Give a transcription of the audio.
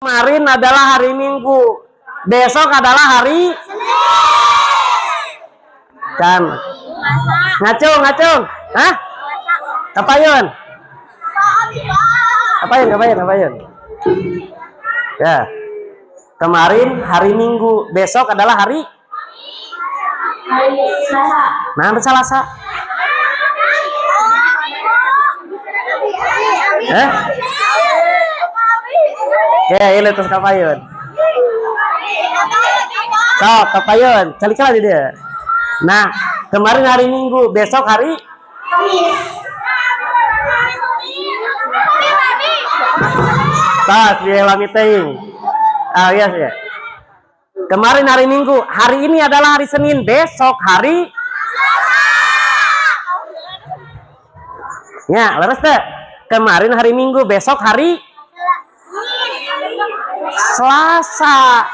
Kemarin adalah hari Minggu, besok adalah hari kan. Ngacung, hah? Kapayun? Kapayun? Ya. Kemarin hari Minggu, besok adalah hari Selasa. Nah, Selasa. Ya, ini terus kapayun. Sok, kapayun. Kali-kali dia. Nah, kemarin hari Minggu, besok hari Tas, dia lami teing. Yes, ya. Kemarin hari Minggu, hari ini adalah hari Senin, besok hari ya, leres deh. Kemarin hari Minggu, besok hari Selasa.